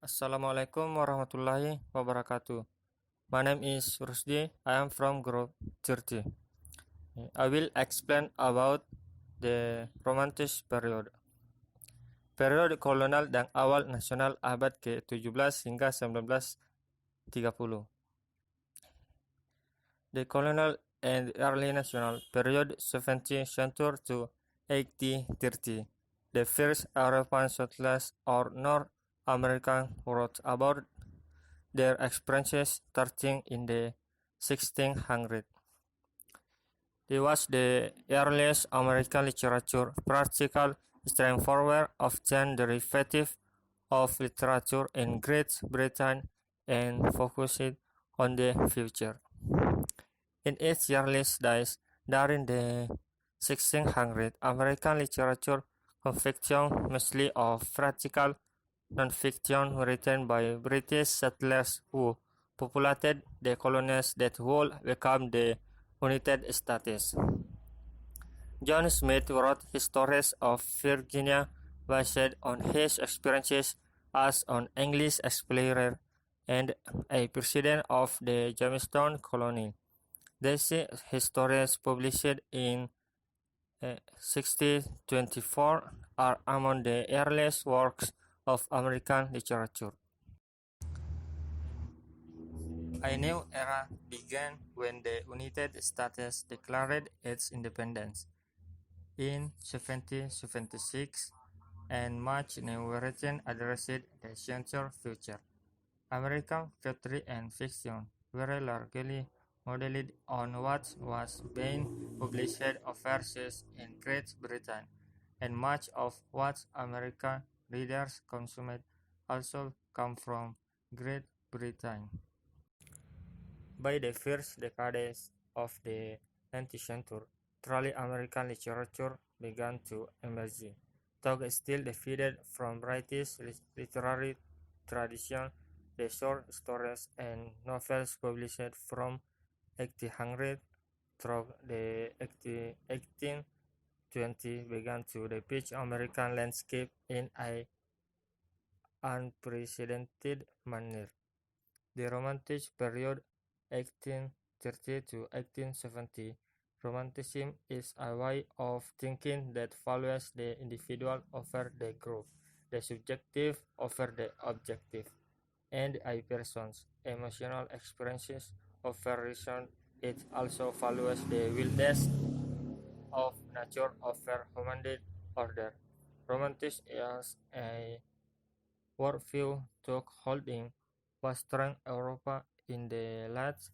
Assalamualaikum warahmatullahi wabarakatuh. My name is Rusdi. I am from Group 30. I will explain about the Romantic period. Periode kolonial dan awal nasional abad ke-17 hingga 1930. The colonial and early national period 17th century to 1830. The first European settlers or North American wrote about their experiences starting in the 1600s. It was the earliest American literature, practical, straightforward, often derivative of literature in Great Britain and focused on the future. In its earliest days, during the 1600s, American literature consisted mostly of practical non-fiction written by British settlers who populated the colonies that would become the United States. John Smith wrote his stories of Virginia based on his experiences as an English explorer and a president of the Jamestown colony. These stories, published in 1624, are among the earliest works of American literature. A new era began when the United States declared its independence in 1776, and much new writing addressed the future future. American poetry and fiction were largely modeled on what was being published overseas in Great Britain, and much of what American readers consumed also came from Great Britain. By the first decades of the 19th century, truly American literature began to emerge, though still defended from British literary tradition. The short stories and novels published from 1800 through the 1820 began to depict American landscape in an unprecedented manner. The Romantic period 1830 to 1870. Romanticism is a way of thinking that values the individual over the group, the subjective over the objective, and a person's emotional experiences over reason. It also values the wildness of nature over human order. Romanticism as a worldview took hold in Western Europe in the late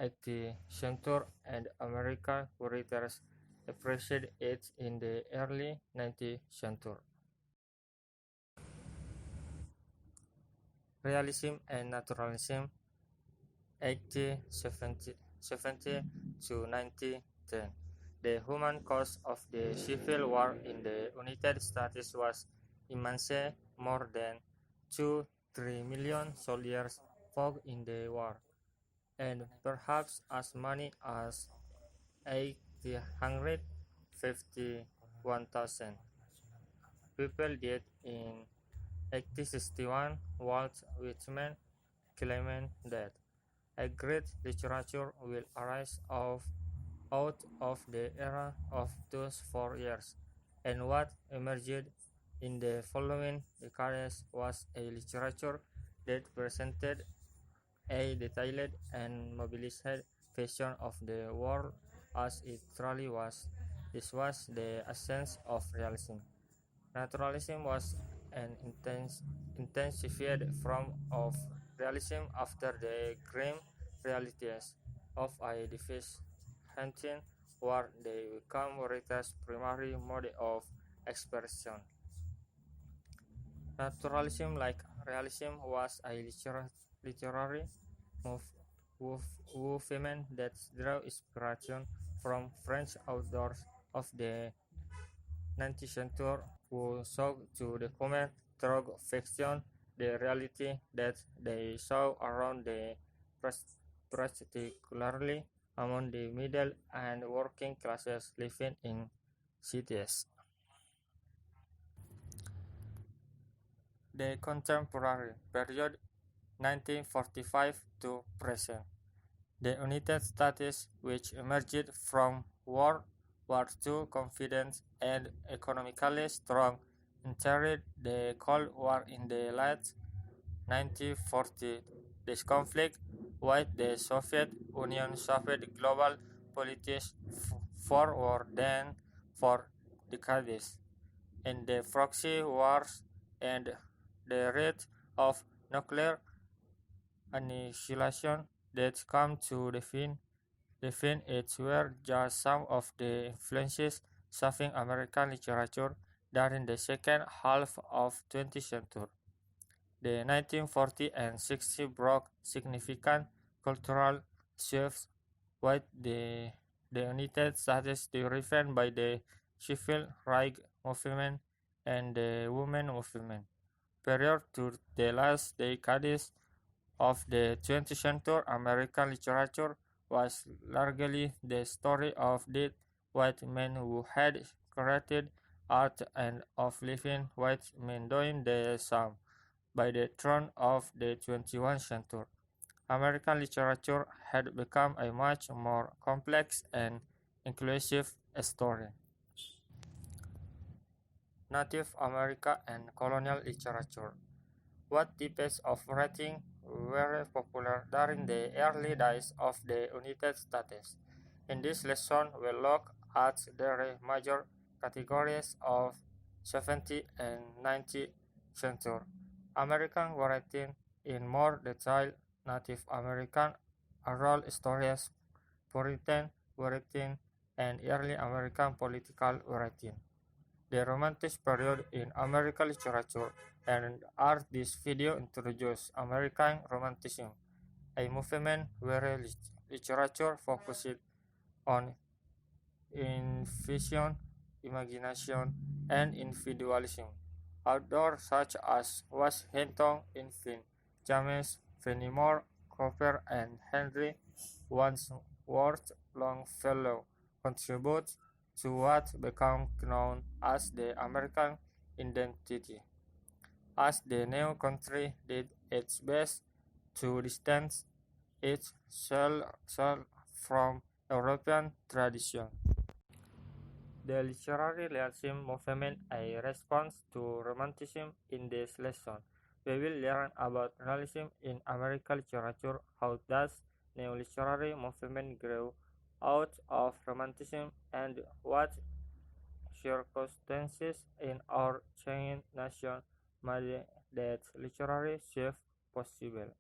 18th century, and American writers appreciated it in the early 19th century. Realism and naturalism 1870 to 1910. The human cost of the Civil War in the United States was immense. More than 2-3 million soldiers fought in the war, and perhaps as many as 851,000 people died in 1861. Walt Whitman claimed that a great literature will arise out of the era of those 4 years, and what emerged in the following decades was a literature that presented a detailed and mobilized vision of the world as it truly was. This was the essence of realism. Naturalism was an intensified form of realism after the grim realities of a defeat hunting war. They become writers' primary mode of expression. Naturalism, like realism, was a literary movement that drew inspiration from French authors of the 19th century who sought to document through fiction the reality that they saw around them, particularly among the middle and working classes living in cities. The contemporary period 1945 to present. The United States, which emerged from World War II confident and economically strong, entered the Cold War in the late 1940s. This conflict, with the Soviet Union shaped global politics for more than 4 decades. In the proxy wars and the rate of nuclear annihilation that come to define it were just some of the influences shaping American literature during the second half of 20th century. The 1940s and 60s brought significant cultural shifts with the United States driven by the civil rights movement and the women movement. Prior to the last decades of the 20th century, American literature was largely the story of dead white men who had created art and of living white men doing the same. By the turn of the 21st century, American literature had become a much more complex and inclusive story. Native America and colonial literature. What types of writing were popular during the early days of the United States? In this lesson, we look at the major categories of 70th and 19th century American writing in more detail. Native American oral stories, Puritan writing, and early American political writing. The Romantic period in American literature and art. This video introduces American Romanticism, a movement where literature focused on invention, imagination, and individualism. Authors such as Washington Irving, James Fenimore Cooper, and Henry Wadsworth Longfellow contribute to what became known as the American identity. As the new country did its best to distance itself from European tradition. The literary realism movement a response to Romanticism. In this lesson, we will learn about realism in American literature, how does new literary movement grew out of Romanticism, and what circumstances in our changing nation made that literary shift possible.